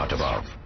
not above.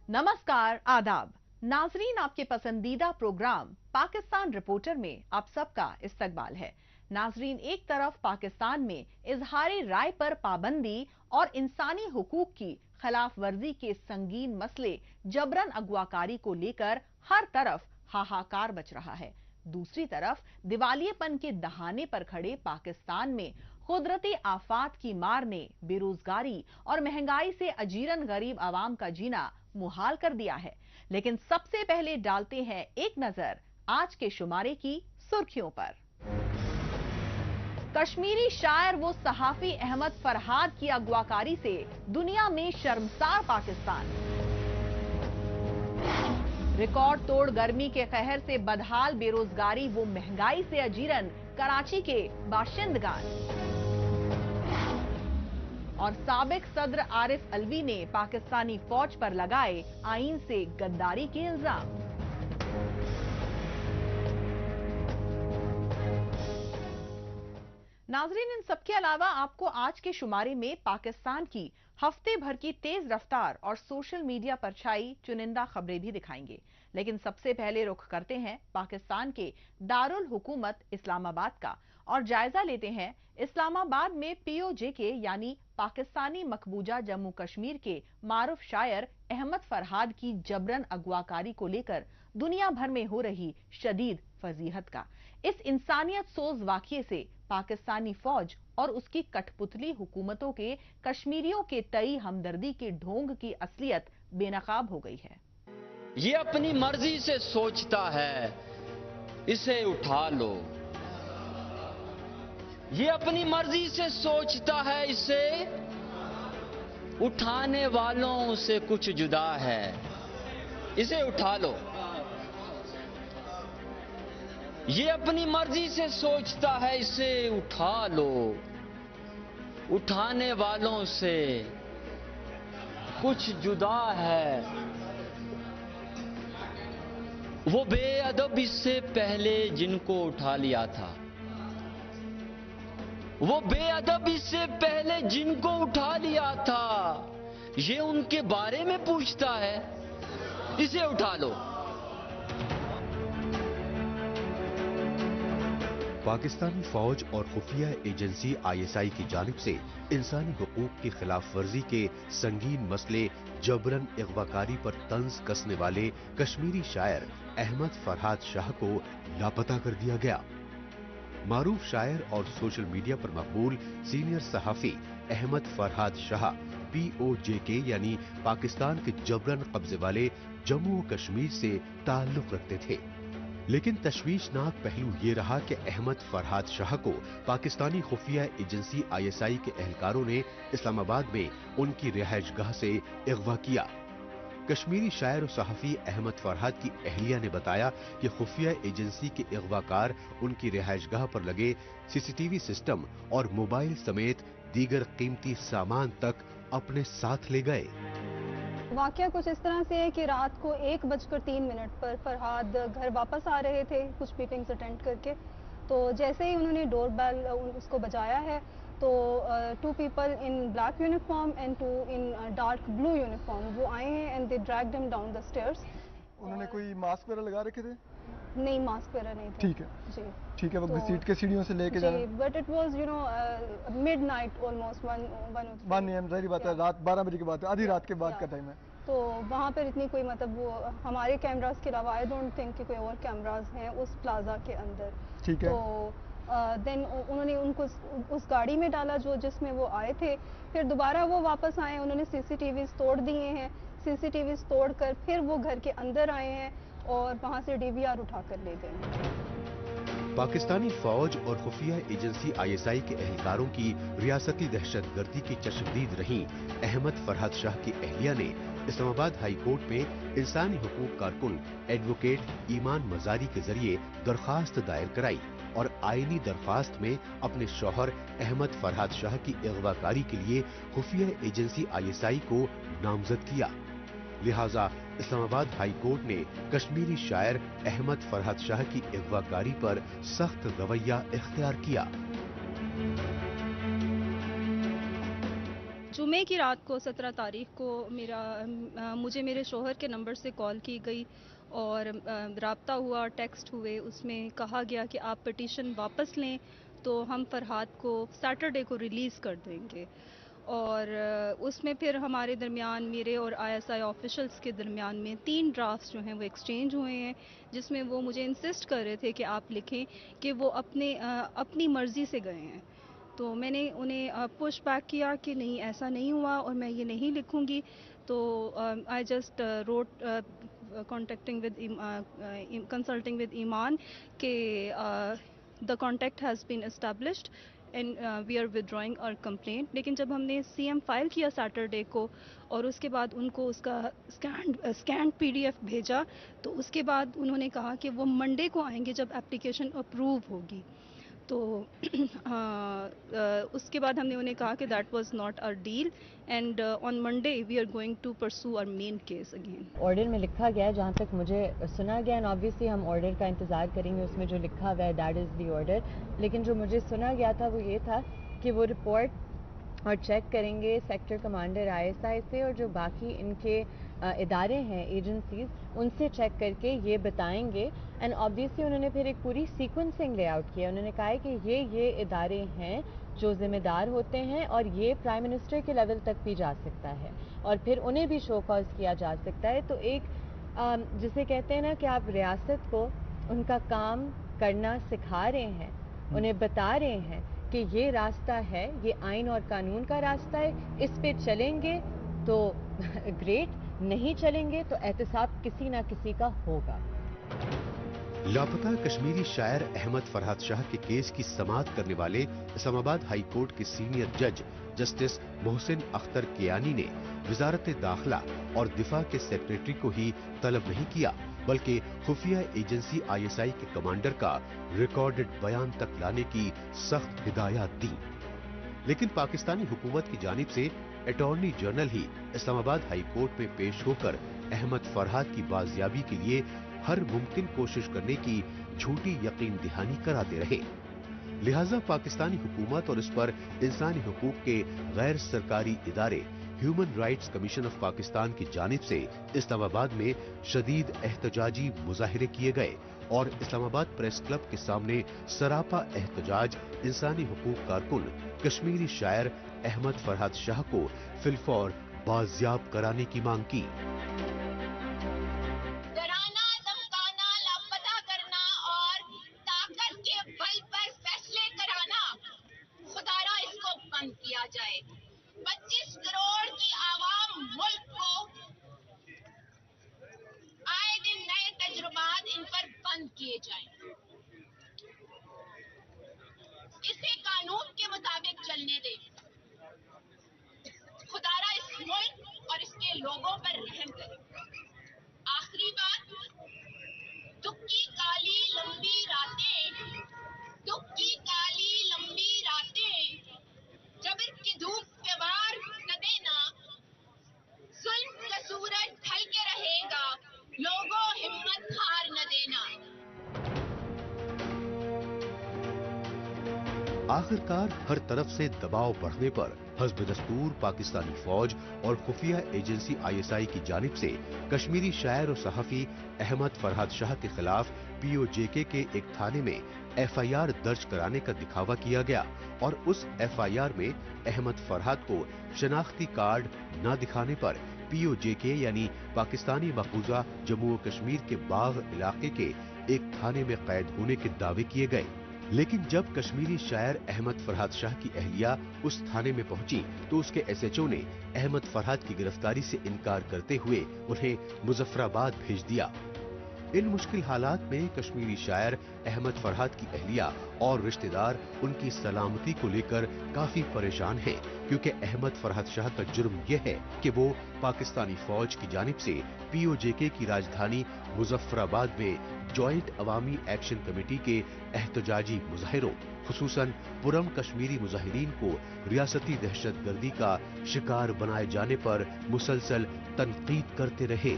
नमस्कार, आदाब नाजरीन, आपके पसंदीदा प्रोग्राम पाकिस्तान रिपोर्टर में आप सबका इस्तकबाल है। नाजरीन, एक तरफ पाकिस्तान में इजहारी राय पर पाबंदी और इंसानी हुकूक की खिलाफ वर्जी के संगीन मसले जबरन अगवाकारी को लेकर हर तरफ हाहाकार मच रहा है। दूसरी तरफ दिवालियेपन के दहाने पर खड़े पाकिस्तान में कुदरती आफात की मार ने बेरोजगारी और महंगाई से अजीरन गरीब आवाम का जीना मुहाल कर दिया है। लेकिन सबसे पहले डालते हैं एक नजर आज के शुमारे की सुर्खियों पर। कश्मीरी शायर वो सहाफी अहमद फरहाद की अगवाकारी से दुनिया में शर्मसार पाकिस्तान। रिकॉर्ड तोड़ गर्मी के कहर से बदहाल बेरोजगारी वो महंगाई से अजीरन कराची के बाशिंदगान। और साबिक सदर आरिफ अलवी ने पाकिस्तानी फौज पर लगाए आईन से गद्दारी के इल्जाम। नाजरीन, इन सबके अलावा आपको आज के शुमारे में पाकिस्तान की हफ्ते भर की तेज रफ्तार और सोशल मीडिया पर छाई चुनिंदा खबरें भी दिखाएंगे। लेकिन सबसे पहले रुख करते हैं पाकिस्तान के दारुल हुकूमत इस्लामाबाद का और जायजा लेते हैं इस्लामाबाद में पीओजे यानी पाकिस्तानी मकबूजा जम्मू कश्मीर के मारूफ शायर अहमद फरहाद की जबरन अगवाकारी को लेकर दुनिया भर में हो रही शदीद फजीहत का। इस इंसानियत सोज वाकये से पाकिस्तानी फौज और उसकी कठपुतली हुकूमतों के कश्मीरियों के तई हमदर्दी के ढोंग की असलियत बेनकाब हो गई है। ये अपनी मर्जी से सोचता है, इसे उठा लो। ये अपनी मर्जी से सोचता है, इसे उठाने वालों से कुछ जुदा है, इसे उठा लो। ये अपनी मर्जी से सोचता है, इसे उठा लो। उठाने वालों से कुछ जुदा है। वो बेअदब इससे पहले जिनको उठा लिया था, वो बेअदब इससे पहले जिनको उठा लिया था, ये उनके बारे में पूछता है, इसे उठा लो। पाकिस्तानी फौज और खुफिया एजेंसी आईएसआई की जानिब से इंसानी हुकूक की खिलाफ वर्जी के संगीन मसले जबरन अगवाकारी पर तंज कसने वाले कश्मीरी शायर अहमद फरहाद शाह को लापता कर दिया गया। मारूफ शायर और सोशल मीडिया पर मकबूल सीनियर सहाफी अहमद फरहाद शाह पीओजे यानी पाकिस्तान के जबरन कब्जे वाले जम्मू और कश्मीर से ताल्लुक रखते थे। लेकिन तशवीशनाक पहलू ये रहा कि अहमद फरहाद शाह को पाकिस्तानी खुफिया एजेंसी आईएसआई के एहलकारों ने इस्लामाबाद में उनकी रिहायशगाह से अगवा किया। कश्मीरी शायर और सहाफी अहमद फरहाद की अहलिया ने बताया कि खुफिया एजेंसी के अगवाकार उनकी रिहायशगाह पर लगे सीसीटीवी सिस्टम और मोबाइल समेत दीगर कीमती सामान तक अपने साथ ले गए। वाकया कुछ इस तरह से है कि रात को 1:03 पर फरहाद घर वापस आ रहे थे कुछ मीटिंग्स अटेंड करके। तो जैसे ही उन्होंने डोर बेल उसको बजाया है तो 2 people in black uniform and 2 in dark blue uniform वो आए हैं and they dragged him down the stairs. उन्होंने कोई मास्क वगैरह लगा रखे थे? नहीं, मास्क वगैरह नहीं थे। ठीक है जी, ठीक है। वो घसीट के सीढ़ियों से लेके जा रहे हैं। But it was you know midnight almost 1 AM जाहिर बात है, रात 12 बजे की बात है, आधी रात के बाद का टाइम है। तो वहाँ पर इतनी कोई मतलब वो हमारे कैमरास के अलावा आई डोंट थिंक कि कोई और कैमरास हैं उस प्लाजा के अंदर। ठीक है। तो देन उन्होंने उनको उस गाड़ी में डाला जिसमें वो आए थे। फिर दोबारा वो वापस आए, उन्होंने सीसीटीवी तोड़ दिए हैं। सीसीटीवी तोड़कर फिर वो घर के अंदर आए हैं और वहाँ से डीवीआर उठाकर ले गए। पाकिस्तानी फौज और खुफिया एजेंसी ISI के एहलकारों की रियासती दहशतगर्दी की चश्मदीद रही अहमद फरहाद शाह की अहलिया ने इस्लामाबाद हाई कोर्ट में इंसानी हुकूक कारकुन एडवोकेट ईमान मजारी के जरिए दरखास्त दायर कराई और आईनी दरखास्त में अपने शौहर अहमद फरहाद शाह की अगवाकारी के लिए खुफिया एजेंसी ISI को नामजद किया। लिहाजा इस्लामाबाद हाई कोर्ट ने कश्मीरी शायर अहमद फरहाद शाह की अगवाकारी पर सख्त रवैया इख्तियार किया। जुमे की रात को 17 तारीख को मुझे मेरे शोहर के नंबर से कॉल की गई और राब्ता हुआ, टेक्स्ट हुए। उसमें कहा गया कि आप पिटीशन वापस लें तो हम फरहाद को सैटरडे को रिलीज़ कर देंगे। और उसमें फिर हमारे दरमियान, मेरे और ISI ऑफिशल्स के दरमियान में 3 ड्राफ्ट्स जो हैं वो एक्सचेंज हुए हैं, जिसमें वो मुझे इंसिस्ट कर रहे थे कि आप लिखें कि वो अपनी मर्ज़ी से गए हैं। तो मैंने उन्हें पुश बैक किया कि नहीं, ऐसा नहीं हुआ और मैं ये नहीं लिखूंगी। तो I just wrote consulting with Iman के the contact has been established and we are withdrawing our complaint. लेकिन जब हमने CM फाइल किया सैटरडे को और उसके बाद उनको उसका स्कैन PDF भेजा, तो उसके बाद उन्होंने कहा कि वो मंडे को आएंगे जब एप्लीकेशन अप्रूव होगी। तो उसके बाद हमने उन्हें कहा कि that was not our deal and on Monday we are going to pursue our main case again. Order में लिखा गया है, जहाँ तक मुझे सुना गया, एंड ऑब्वियसली हम ऑर्डर का इंतज़ार करेंगे, उसमें जो लिखा हुआ है दैट इज़ द ऑर्डर। लेकिन जो मुझे सुना गया था वो ये था कि वो रिपोर्ट और चेक करेंगे सेक्टर कमांडर ISI से, और जो बाकी इनके इदारे हैं, एजेंसीज, उनसे चेक करके ये बताएंगे। एंड ऑब्वियसली उन्होंने फिर एक पूरी सीक्वेंसिंग लेआउट किया। उन्होंने कहा है कि ये इदारे हैं जो ज़िम्मेदार होते हैं और ये प्राइम मिनिस्टर के लेवल तक भी जा सकता है और फिर उन्हें भी शो कॉज किया जा सकता है। तो एक जिसे कहते हैं ना कि आप रियासत को उनका काम करना सिखा रहे हैं, उन्हें बता रहे हैं कि ये रास्ता है, ये आइन और कानून का रास्ता है, इस पे चलेंगे तो ग्रेट, नहीं चलेंगे तो एहतसाब किसी ना किसी का होगा। लापता कश्मीरी शायर अहमद फरहाद शाह के केस की समाअत करने वाले इस्लामाबाद हाई कोर्ट के सीनियर जज जस्टिस मोहसिन अख्तर कियानी ने वजारत दाखिला और दिफा के सेक्रेटरी को ही तलब नहीं किया, बल्कि खुफिया एजेंसी ISI के कमांडर का रिकॉर्डेड बयान तक लाने की सख्त हिदायत दी। लेकिन पाकिस्तानी हुकूमत की जानिब से अटॉर्नी जनरल ही इस्लामाबाद हाई कोर्ट में पेश होकर अहमद फरहाद की बाजियाबी के लिए हर मुमकिन कोशिश करने की झूठी यकीन दहानी कराते रहे। लिहाजा पाकिस्तानी हुकूमत और इस पर इंसानी हुकूक के गैर सरकारी इदारे human rights commission of Pakistan की जानिब से इस्लामाबाद में शदीद एहतजाजी मुजाहिरे किए गए और इस्लामाबाद प्रेस क्लब के सामने सरापा एहतजाज इंसानी हुकूक कारकुन कश्मीरी शायर अहमद फरहाद शाह को फिलफौर बाजियाब कराने की मांग की। डराना, धमकाना, लापता करना और ताकत के बल पर फैसले कराना, खुदारा इसको बंद किया जाए। 25 करोड़ की आवाम मुल्क को आए दिन नए तजुर्बात इन पर बंद किए जाएं। इसे कानून के मुताबिक चलने दें। खुदारा इस मुल्क और इसके लोगों पर रहम करे। आखिरी बात, दुख की काली लंबी रातें, दुख की काली लंबी रातें, जबर की धूप पे वार न देना, जुल्म का सूरज ढल के रहेगा, लोगों हिम्मत हार न देना। आखिरकार हर तरफ से दबाव बढ़ने पर हस्ब दस्तूर पाकिस्तानी फौज और खुफिया एजेंसी ISI की जानिब से कश्मीरी शायर और सहाफी अहमद फरहाद शाह के खिलाफ POJK के एक थाने में FIR दर्ज कराने का दिखावा किया गया और उस FIR में अहमद फरहाद को शनाख्ती कार्ड न दिखाने पर POJK यानी पाकिस्तानी मकबूजा जम्मू और कश्मीर के बाग इलाके के एक थाने में कैद होने के दावे किए गए। लेकिन जब कश्मीरी शायर अहमद फरहाद शाह की अहलिया उस थाने में पहुंची तो उसके SHO ने अहमद फरहाद की गिरफ्तारी से इनकार करते हुए उन्हें मुजफ्फराबाद भेज दिया। ان مشکل حالات میں کشمیری شاعر احمد فرحات کی اہلیہ اور رشتہ دار ان کی سلامتی کو لے کر کافی پریشان ہیں، کیونکہ احمد فرحات شاہ کا جرم یہ ہے کہ وہ پاکستانی فوج کی جانب سے پی او جے کے کی راجدھانی مظفر آباد میں جوائنٹ عوامی ایکشن کمیٹی کے احتجاجی مظاہروں خصوصاً پرم کشمیری مظاہرین کو ریاستی دہشت گردی کا شکار بنائے جانے پر مسلسل تنقید کرتے رہے۔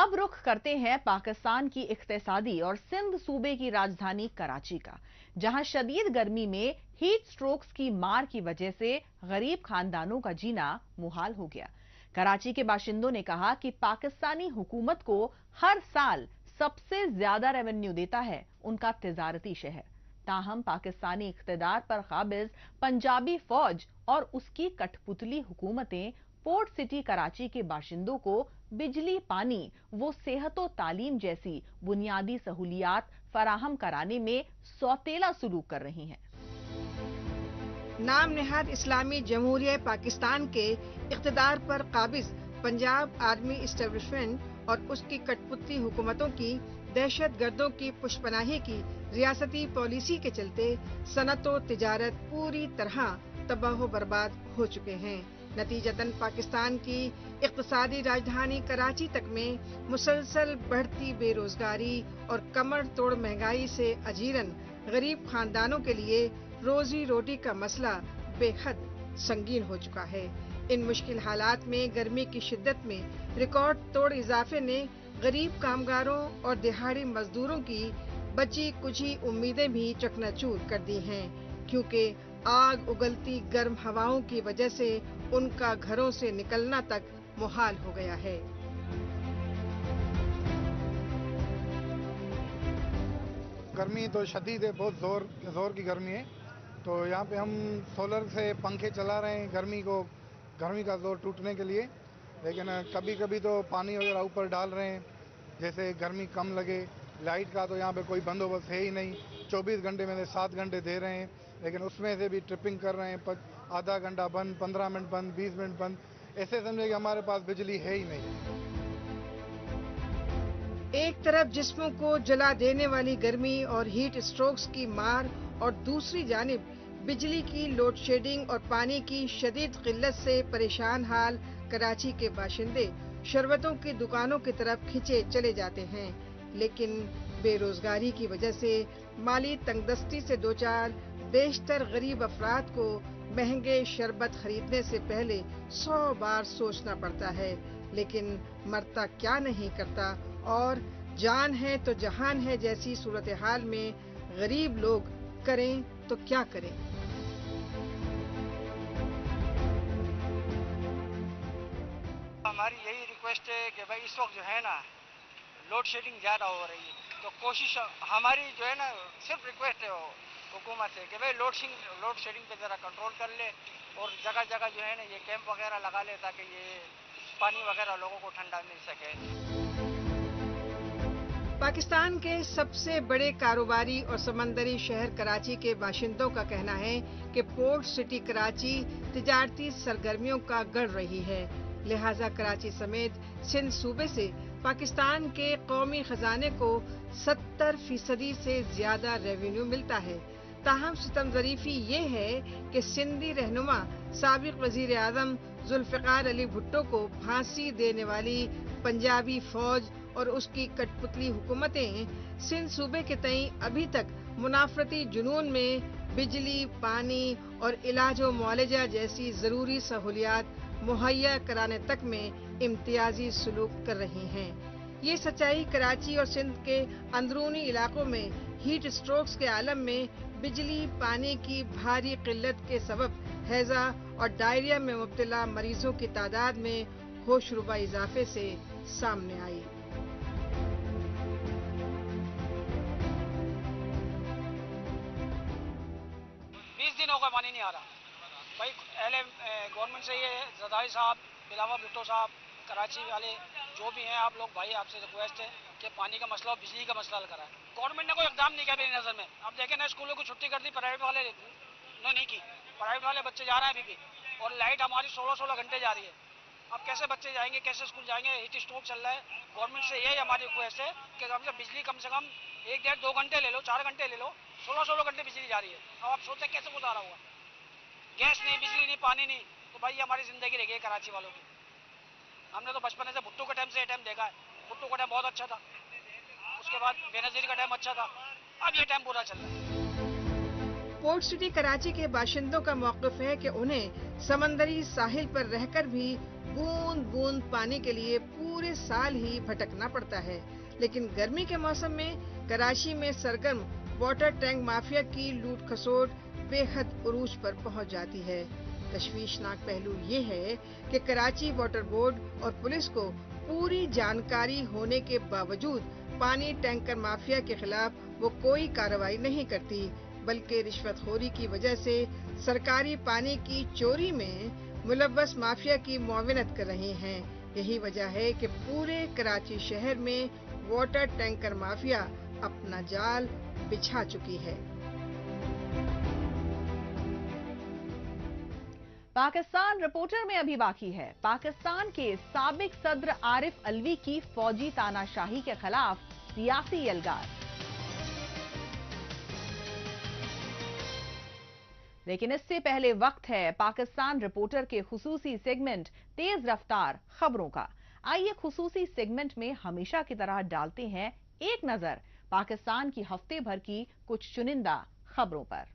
اب رخ کرتے ہیں پاکستان کی اقتصادی اور سندھ صوبے کی راجدھانی کراچی کا، جہاں شدید گرمی میں ہیٹ سٹروکس کی مار کی وجہ سے غریب خاندانوں کا جینا محال ہو گیا۔ کراچی کے باشندوں نے کہا کہ پاکستانی حکومت کو ہر سال سب سے زیادہ ریونیو دیتا ہے ان کا تجارتی شہر، تاہم پاکستانی اقتدار پر قابض پنجابی فوج اور اس کی کٹ پتلی حکومتیں پورٹ سٹی کراچی کے باشندوں کو بجلی، پانی و صحت و تعلیم جیسی بنیادی سہولیات فراہم کرانے میں سوتیلا سلوک کر رہی ہیں۔ نام نہاد اسلامی جمہوریہ پاکستان کے اقتدار پر قابض پنجاب آرمی اسٹیبلشمنٹ اور اس کی کٹ پتلی حکومتوں کی دہشت گردوں کی پشپناہی کی ریاستی پالیسی کے چلتے صنعت و تجارت پوری طرح تباہ و برباد ہو چکے ہیں۔ نتیجتاً پاکستان کی اقتصادی راجدھانی کراچی تک میں مسلسل بڑھتی بے روزگاری اور کمر توڑ مہنگائی سے اجیرن غریب خاندانوں کے لیے روزی روٹی کا مسئلہ بے حد سنگین ہو چکا ہے۔ ان مشکل حالات میں گرمی کی شدت میں ریکارڈ توڑ اضافے نے غریب کامگاروں اور دہاڑی مزدوروں کی بچی کچھی امیدیں بھی چکنا چور کر دی ہیں، کیونکہ آگ اگلتی گرم ہواؤں کی وجہ سے ان کا گھروں سے نکلنا تک محال ہو گیا ہے۔ گرمی تو شدید ہے، بہت زور کی گرمی ہے، تو یہاں پہ ہم سولر سے پنکھے چلا رہے ہیں گرمی کا زور ٹوٹنے کے لیے، لیکن کبھی کبھی تو پانی وغیرہ اوپر ڈال رہے ہیں جیسے گرمی کم لگے۔ لائٹ کا تو یہاں پہ کوئی بندوبست ہے ہی نہیں، 24 گھنٹے میں سے 7 گھنٹے دے رہے ہیں، لیکن اس میں سے بھی ٹرپنگ کر رہے ہیں، آدھا گھنٹہ بند، 15 منٹ بند، 20 منٹ بند، ایسے سمجھے کہ ہمارے پاس بجلی ہے ہی نہیں۔ ایک طرف جسموں کو جلا دینے والی گرمی اور ہیٹ اسٹروکس کی مار اور دوسری جانب بجلی کی لوڈ شیڈنگ اور پانی کی شدید قلت سے پریشان حال کراچی کے باشندے شربتوں کی دکانوں کی طرف کھنچے چلے جاتے ہیں، لیکن بے روزگاری کی وجہ سے مالی تنگ دستی سے دوچار بیشتر غریب افراد کو مہنگے شربت خریدنے سے پہلے 100 بار سوچنا پڑتا ہے، لیکن مرتا کیا نہیں کرتا، اور جان ہے تو جہان ہے جیسی صورتحال میں غریب لوگ کریں تو کیا کریں۔ ہماری یہی ریکویسٹ ہے کہ بھائی اس وقت جو ہے نا لوڈ شیڈنگ زیادہ ہو رہی ہے، تو کوشش ہماری جو ہے نا صرف ریکویسٹ ہے حکومت سے کہ بھائی لوڈ شیڈنگ پہ ذرا کنٹرول کر لے، اور جگہ جگہ جو ہے نا یہ کیمپ وغیرہ لگا لے تاکہ یہ پانی وغیرہ لوگوں کو ٹھنڈا مل سکے۔ پاکستان کے سب سے بڑے کاروباری اور سمندری شہر کراچی کے باشندوں کا کہنا ہے کہ پورٹ سٹی کراچی تجارتی سرگرمیوں کا گڑھ رہی ہے، لہذا کراچی سمیت سندھ صوبے سے پاکستان کے قومی خزانے کو 70% سے زیادہ ریونیو ملتا ہے۔ تاہم ستم ظریفی یہ ہے کہ سندھی رہنما سابق وزیر اعظم ذوالفقار علی بھٹو کو پھانسی دینے والی پنجابی فوج اور اس کی کٹ پتلی حکومتیں سندھ صوبے کے تئیں ابھی تک منافرتی جنون میں بجلی، پانی اور علاج و معالجہ جیسی ضروری سہولیات مہیا کرانے تک میں امتیازی سلوک کر رہی ہیں۔ یہ سچائی کراچی اور سندھ کے اندرونی علاقوں میں ہیٹ اسٹروکس کے عالم میں بجلی، پانی کی بھاری قلت کے سبب ہیضہ اور ڈائریا میں مبتلا مریضوں کی تعداد میں ہوش ربا اضافے سے سامنے آئی۔ 20 دن ہو گئے پانی نہیں آ رہا بھائی۔ گورنمنٹ سے یہ زرداری صاحب، بلاول بھٹو صاحب، کراچی والے جو بھی ہیں، آپ لوگ بھائی آپ سے ریکویسٹ ہے کہ پانی کا مسئلہ اور بجلی کا مسئلہ حل کرائیں۔ گورنمنٹ نے کوئی اقدام نہیں کیا میری نظر میں۔ اب دیکھیں نا اسکولوں کو چھٹی کر دی، پرائیویٹ والے نے نہیں کی، پرائیویٹ والے بچے جا رہے ہیں ابھی بھی، اور لائٹ ہماری 16 گھنٹے جا رہی ہے۔ अब कैसे बच्चे जाएंगे, कैसे स्कूल जाएंगे, हीट स्ट्रोक चल रहा है। गवर्नमेंट से यही हमारी रिक्वेस्ट है कि हमसे बिजली कम से कम 1-1.5-2 घंटे ले लो, 4 घंटे ले लो, 16-16 घंटे बिजली जा रही है। अब आप सोचते कैसे गुजारा हुआ, गैस नहीं, बिजली नहीं, पानी नहीं, तो भाई हमारी जिंदगी रह गई कराची वालों की। हमने तो बचपन से भुट्टो के टाइम से ये टाइम देखा है, भुट्टो का टाइम बहुत अच्छा था, उसके बाद बेनजीर का टाइम अच्छा था, अब ये टाइम बुरा चल रहा है। पोर्ट सिटी कराची के बाशिंदों का मौक़िफ़ है कि उन्हें समंदरी साहिल पर रहकर भी बूंद बूंद पानी के लिए पूरे साल ही भटकना पड़ता है। लेकिन गर्मी के मौसम में कराची में सरगर्म वाटर टैंक माफिया की लूट खसोट बेहद उरूज पर पहुंच जाती है। तशवीशनाक पहलू ये है कि कराची वाटर बोर्ड और पुलिस को पूरी जानकारी होने के बावजूद पानी टैंकर माफिया के खिलाफ वो कोई कार्रवाई नहीं करती, बल्कि रिश्वतखोरी की वजह से सरकारी पानी की चोरी में मुलव्वस माफिया की मुआविनत कर रहे हैं। यही वजह है कि पूरे कराची शहर में वाटर टैंकर माफिया अपना जाल बिछा चुकी है। पाकिस्तान रिपोर्टर में अभी बाकी है पाकिस्तान के साबिक सदर आरिफ अलवी की फौजी तानाशाही के खिलाफ सियासी यलगार। लेकिन इससे पहले वक्त है पाकिस्तान रिपोर्टर के खुसूसी सेगमेंट तेज रफ्तार खबरों का। आइए खुसूसी सेगमेंट में हमेशा की तरह डालते हैं एक नजर पाकिस्तान की हफ्ते भर की कुछ चुनिंदा खबरों पर।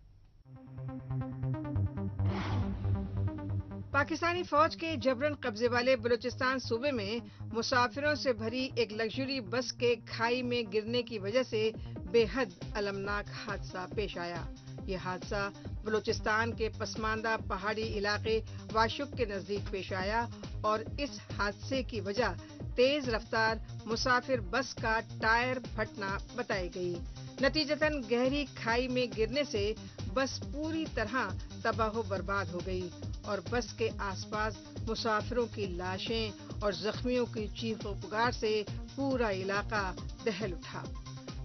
पाकिस्तानी फौज के जबरन कब्जे वाले बलूचिस्तान सूबे में मुसाफिरों से भरी एक लग्जरी बस के खाई में गिरने की वजह से बेहद अलमनाक हादसा पेश आया। ये हादसा बलूचिस्तान के पसमानदा पहाड़ी इलाके वाशुक के नजदीक पेश आया और इस हादसे की वजह तेज रफ्तार मुसाफिर बस का टायर फटना बताई गई। नतीजतन गहरी खाई में गिरने से बस पूरी तरह तबाह बर्बाद हो गई और बस के आसपास मुसाफिरों की लाशें और जख्मियों की चीखों पुकार से पूरा इलाका दहल उठा।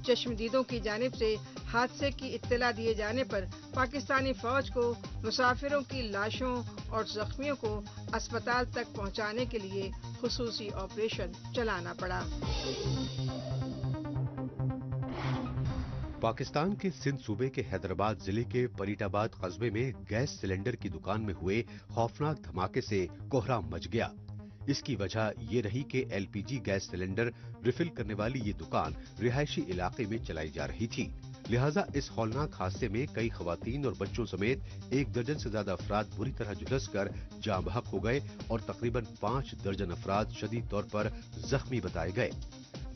चश्मदीदों की जानिब से हादसे की इत्तला दिए जाने पर पाकिस्तानी फौज को मुसाफिरों की लाशों और जख्मियों को अस्पताल तक पहुंचाने के लिए खुसूसी ऑपरेशन चलाना पड़ा। पाकिस्तान के सिंध सूबे के हैदराबाद जिले के परीटाबाद कस्बे में गैस सिलेंडर की दुकान में हुए खौफनाक धमाके से कोहराम मच गया। इसकी वजह ये रही कि एलपीजी गैस सिलेंडर रिफिल करने वाली ये दुकान रिहायशी इलाके में चलाई जा रही थी। लिहाजा इस हौलनाक हादसे में कई खवातीन और बच्चों समेत 1 दर्जन से ज्यादा अफराद बुरी तरह झुलसकर जाँ बहक हो गए और तकरीबन 5 दर्जन अफराद शदीद तौर पर जख्मी बताए गए।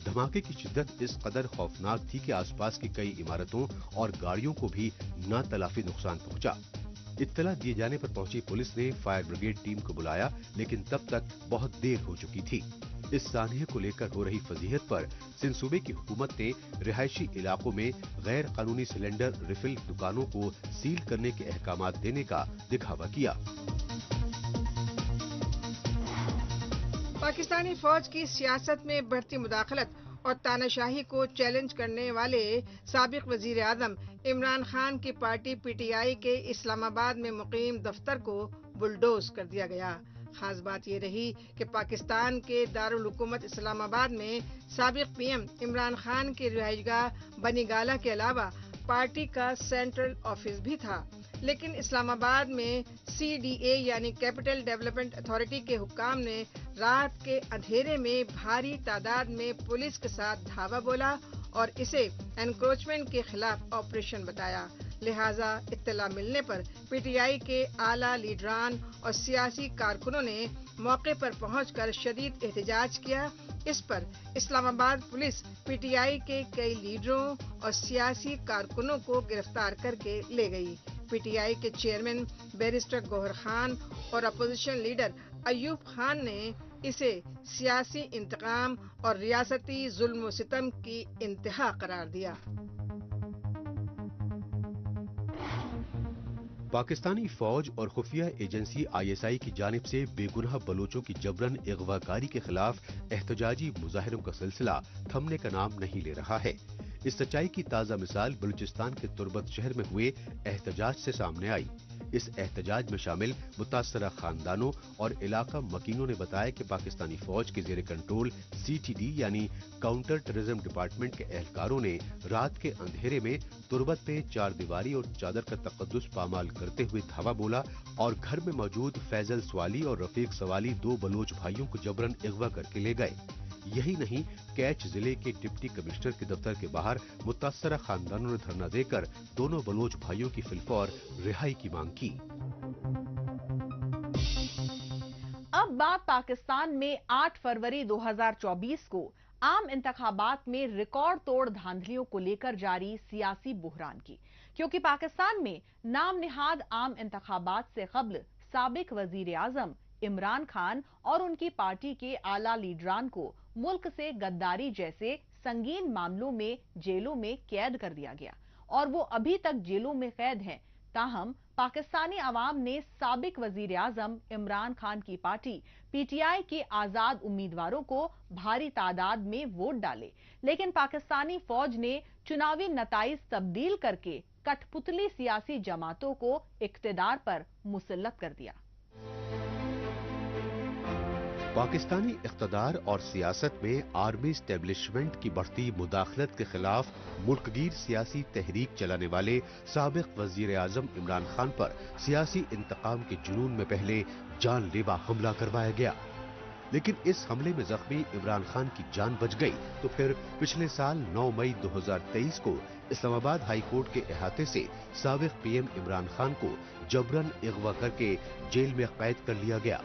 धमाके की शिद्दत इस कदर खौफनाक थी कि आसपास की कई इमारतों और गाड़ियों को भी नातलाफी नुकसान पहुंचा। इत्तला दिए जाने पर पहुंची पुलिस ने फायर ब्रिगेड टीम को बुलाया, लेकिन तब तक बहुत देर हो चुकी थी। इस सानहे को लेकर हो रही फजीहत पर सिंध सूबे की हुकूमत ने रिहायशी इलाकों में गैर कानूनी सिलेंडर रिफिल दुकानों को सील करने के अहकामात देने का दिखावा किया। पाकिस्तानी फौज की सियासत में बढ़ती मुदाखलत और तानाशाही को चैलेंज करने वाले साबिक वजीर आजम इमरान खान की पार्टी पीटीआई के इस्लामाबाद में मुकीम दफ्तर को बुलडोज कर दिया गया। खास बात ये रही कि पाकिस्तान के दारुल हुकूमत इस्लामाबाद में साबिक पीएम इमरान खान की रिहाइशगाह बनीगाला के अलावा पार्टी का सेंट्रल ऑफिस भी था, लेकिन इस्लामाबाद में CDA यानी कैपिटल डेवलपमेंट अथॉरिटी के हुक्काम ने रात के अंधेरे में भारी तादाद में पुलिस के साथ धावा बोला और इसे एनक्रोचमेंट के खिलाफ ऑपरेशन बताया। लिहाजा इत्तला मिलने पर पीटीआई के आला लीडरान और सियासी कारकुनों ने मौके पर पहुंचकर शदीद एहतजाज किया। इस पर इस्लामाबाद पुलिस पीटीआई के कई लीडरों और सियासी कारकुनों को गिरफ्तार करके ले गई। पीटीआई के चेयरमैन बैरिस्टर गौहर खान और अपोजिशन लीडर अयूब खान ने इसे सियासी इंतकाम और रियासती जुल्म व सितम की इंतहा करार दिया। पाकिस्तानी फौज और खुफिया एजेंसी ISI की जानिब से बेगुनाह बलोचों की जबरन अगवाकारी के खिलाफ एहतजाजी मुजाहरों का सिलसिला थमने का नाम नहीं ले रहा है। इस सच्चाई की ताज़ा मिसाल बलूचिस्तान के तुर्बत शहर में हुए एहतजाज से सामने आई। इस एहतजाज में शामिल मुतासरा खानदानों और इलाका मकीनों ने बताया कि पाकिस्तानी फौज के जेर कंट्रोल CTD यानी काउंटर टेररिज्म डिपार्टमेंट के एहलकारों ने रात के अंधेरे में तुरबत पे चार दीवारी और चादर का तकद्दुस पामाल करते हुए धावा बोला और घर में मौजूद फैजल सवाली और रफीक सवाली 2 बलोच भाइयों को जबरन अगवा करके ले गए। यही नहीं, कैच जिले के डिप्टी कमिश्नर के दफ्तर के बाहर मुतासरा खानदानों ने धरना देकर दोनों बलोच भाइयों की फिलफौर रिहाई की मांग की। अब बात पाकिस्तान में 8 फरवरी 2024 को आम इंतखाबात में रिकॉर्ड तोड़ धांधलियों को लेकर जारी सियासी बुहरान की, क्योंकि पाकिस्तान में नाम निहाद आम इंतखाबात से कब्ल साबिक वजीर आजम इमरान खान और उनकी पार्टी के आला लीडरान को मुल्क से गद्दारी जैसे संगीन मामलों में जेलों में कैद कर दिया गया और वो अभी तक जेलों में कैद हैं। ताहम पाकिस्तानी अवाम ने साबिक वजीर आजम इमरान खान की पार्टी PTI के आजाद उम्मीदवारों को भारी तादाद में वोट डाले, लेकिन पाकिस्तानी फौज ने चुनावी नताइज तब्दील करके कठपुतली सियासी जमातों को इक्तदार पर मुसल्लत कर दिया। पाकिस्तानी इख्तदार और सियासत में आर्मी स्टैब्लिशमेंट की बढ़ती मुदाखलत के खिलाफ मुल्कगीर सियासी तहरीक चलाने वाले साबिक वजीर आजम इमरान खान पर सियासी इंतकाम के जुनून में पहले जानलेवा हमला करवाया गया, लेकिन इस हमले में जख्मी इमरान खान की जान बच गई तो फिर पिछले साल 9 मई 2023 को इस्लामाबाद हाई कोर्ट के अहाते से साबिक PM इमरान खान को जबरन अगवा करके जेल में कैद कर लिया गया।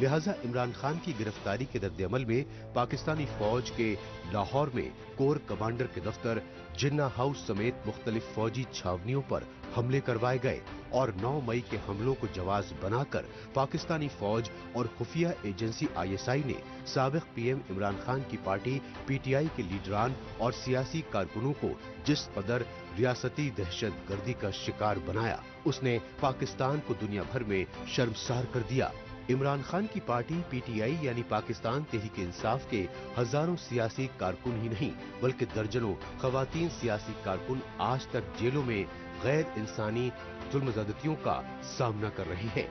लिहाजा इमरान खान की गिरफ्तारी के रद्द-ए-अमल में पाकिस्तानी फौज के लाहौर में कोर कमांडर के दफ्तर, जिन्ना हाउस समेत मुख्तलिफ फौजी छावनियों पर हमले करवाए गए और 9 मई के हमलों को जवाज बनाकर पाकिस्तानी फौज और खुफिया एजेंसी ISI ने साबिक PM इमरान खान की पार्टी PTI के लीडरान और सियासी कारकुनों को जिस कदर रियासती दहशत गर्दी का शिकार बनाया, उसने पाकिस्तान को दुनिया भर में शर्मसार कर दिया। इमरान खान की पार्टी PTI यानी पाकिस्तान तहरीक इंसाफ के हजारों सियासी कारकुन ही नहीं बल्कि दर्जनों खवातीन सियासी कारकुन आज तक जेलों में गैर इंसानी जुल्म ज़्यादतियों का सामना कर रहे हैं।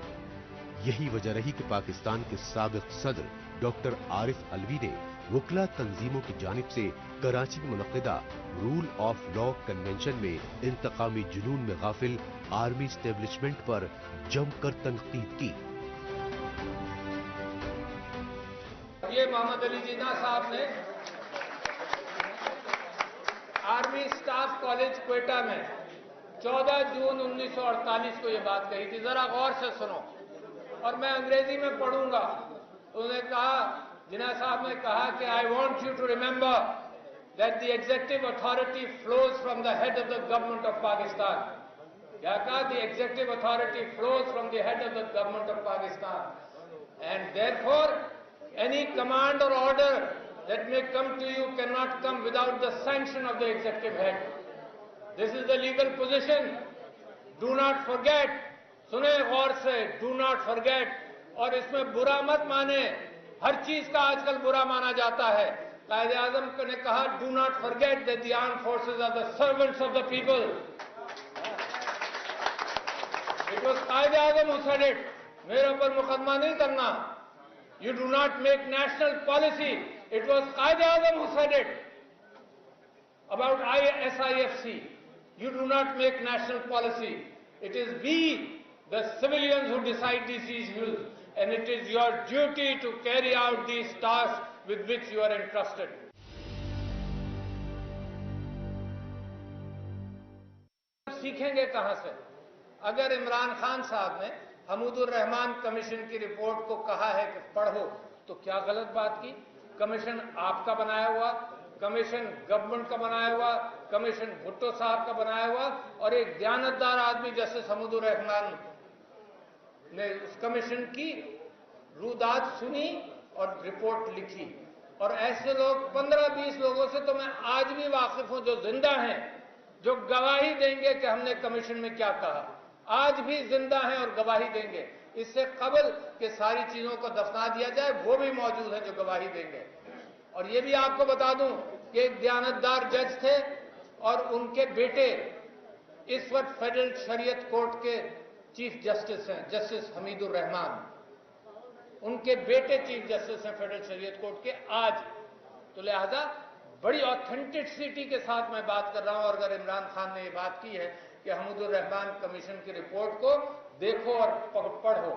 यही वजह रही कि पाकिस्तान के साबिक सदर डॉक्टर आरिफ अलवी ने वकला तंजीमों की जानिब से कराची में मुनक्किदा रूल ऑफ लॉ कन्वेंशन में इंतकामी जुनून में गाफिल आर्मी स्टैब्लिशमेंट पर जमकर तनकीद की। ये मोहम्मद अली जिन्ना साहब ने आर्मी स्टाफ कॉलेज क्वेटा में 14 जून 1948 को ये बात कही थी। जरा गौर से सुनो और मैं अंग्रेजी में पढ़ूंगा। उन्होंने कहा, जिन्ना साहब ने कहा कि I want you to remember that the executive authority flows from the head of the government of Pakistan. क्या कहा? The executive authority flows from the head of the government of Pakistan and therefore any command or order that may come to you cannot come without the sanction of the executive head. This is the legal position. Do not forget. सुने गौर से, do not forget. और इसमें बुरा मत माने, हर चीज का आजकल बुरा माना जाता है। कायदे आजम ने कहा, do not forget that the armed forces are the servants of the people. It was कायदे आजम who said it. मेरे ऊपर मुकदमा नहीं करना। You do not make national policy. It was Qaid Azam who said it about SIFC. You do not make national policy. It is we, the civilians, who decide these issues, and it is your duty to carry out these tasks with which you are entrusted. सीखेंगे कहां से? अगर इमरान खान साहब ने Hamoodur Rahman commission की report को कहा है कि पढ़ो, तो क्या गलत बात की? कमीशन आपका बनाया हुआ, कमीशन गवर्नमेंट का बनाया हुआ, कमीशन भुट्टो साहब का बनाया हुआ, और एक दयानतदार आदमी जैसे हमूदुर रहमान ने उस कमीशन की रूदात सुनी और रिपोर्ट लिखी। और ऐसे लोग 15-20 लोगों से तो मैं आज भी वाकिफ हूं जो जिंदा हैं, जो गवाही देंगे कि हमने कमीशन में क्या कहा। आज भी जिंदा हैं और गवाही देंगे। इससे कबल कि सारी चीजों को दफना दिया जाए, वो भी मौजूद हैं जो गवाही देंगे। और ये भी आपको बता दूं कि एक दयानतदार जज थे और उनके बेटे इस वक्त फेडरल शरीयत कोर्ट के चीफ जस्टिस हैं जस्टिस हमीदुर रहमान, उनके बेटे चीफ जस्टिस हैं फेडरल शरीयत कोर्ट के आज। तो लिहाजा बड़ी ऑथेंटिसिटी के साथ मैं बात कर रहा हूं। और अगर इमरान खान ने ये बात की है कि हमीदुर रहमान कमीशन की रिपोर्ट को देखो और पढ़ो।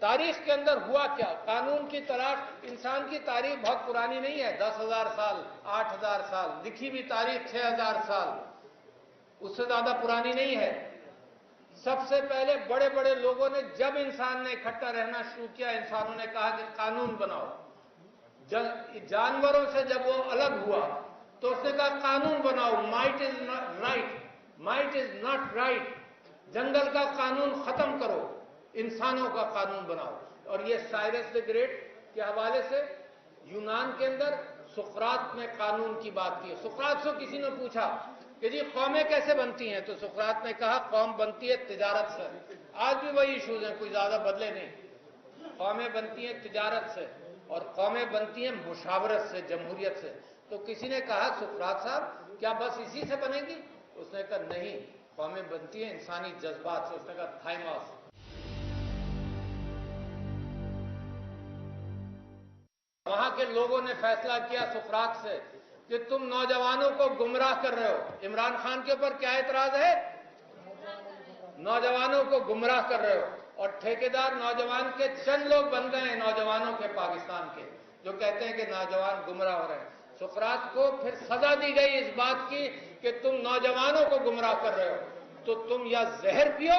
तारीख के अंदर हुआ क्या? कानून की तलाश, इंसान की तारीख बहुत पुरानी नहीं है, 10,000 साल, 8,000 साल, लिखी हुई तारीख 6,000 साल, उससे ज्यादा पुरानी नहीं है। सबसे पहले बड़े बड़े लोगों ने, जब इंसान ने इकट्ठा रहना शुरू किया, इंसानों ने कहा कि कानून बनाओ। जानवरों से जब वो अलग हुआ तो उसने कहा कानून बनाओ, might is not right, might is not right, जंगल का कानून खत्म करो, इंसानों का कानून बनाओ। और ये साइरस द ग्रेट के हवाले से यूनान के अंदर सुकरात ने कानून की बात की। सुकरात से किसी ने पूछा कि जी कौमें कैसे बनती हैं, तो सुकरात ने कहा कौम बनती है तिजारत से। आज भी वही इश्यूज हैं, कोई ज्यादा बदले नहीं। कौमें बनती हैं तिजारत से और कौमें बनती हैं मुशावरत से, जमहूरियत से। तो किसी ने कहा सुकरात साहब क्या बस इसी से बनेगी? उसने कहा नहीं, कौमें बनती हैं इंसानी जज्बात से। उसने कहा थाइमस। वहां के लोगों ने फैसला किया सुकरात से कि तुम नौजवानों को गुमराह कर रहे हो। इमरान खान के ऊपर क्या एतराज है? नौजवानों को गुमराह कर रहे हो। और ठेकेदार नौजवान के चंद लोग बन गए हैं, नौजवानों के पाकिस्तान के, जो कहते हैं कि नौजवान गुमराह हो रहे हैं। सुकरात को फिर सजा दी गई इस बात की कि तुम नौजवानों को गुमराह कर रहे हो, तो तुम या जहर पियो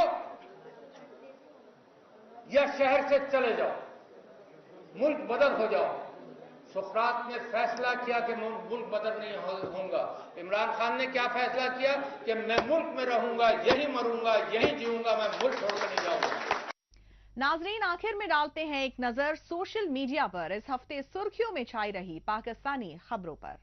या शहर से चले जाओ, मुल्क बदल हो जाओ। सुकरात ने फैसला किया कि मुल्क बदल नहीं होगा। इमरान खान ने क्या फैसला किया कि मैं मुल्क में रहूंगा, यहीं मरूंगा, यहीं जीऊंगा, मैं मुल्क छोड़कर नहीं जाऊंगा। नाजरीन, आखिर में डालते हैं एक नजर सोशल मीडिया पर इस हफ्ते सुर्खियों में छाई रही पाकिस्तानी खबरों पर।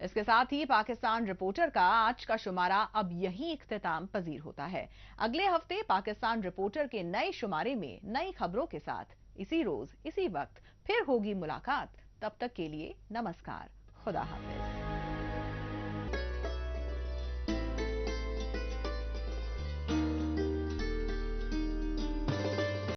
इसके साथ ही पाकिस्तान रिपोर्टर का आज का शुमारा अब यही इख्तिताम पजीर होता है। अगले हफ्ते पाकिस्तान रिपोर्टर के नए शुमारे में नई खबरों के साथ इसी रोज इसी वक्त फिर होगी मुलाकात। तब तक के लिए नमस्कार, खुदा हाफिज।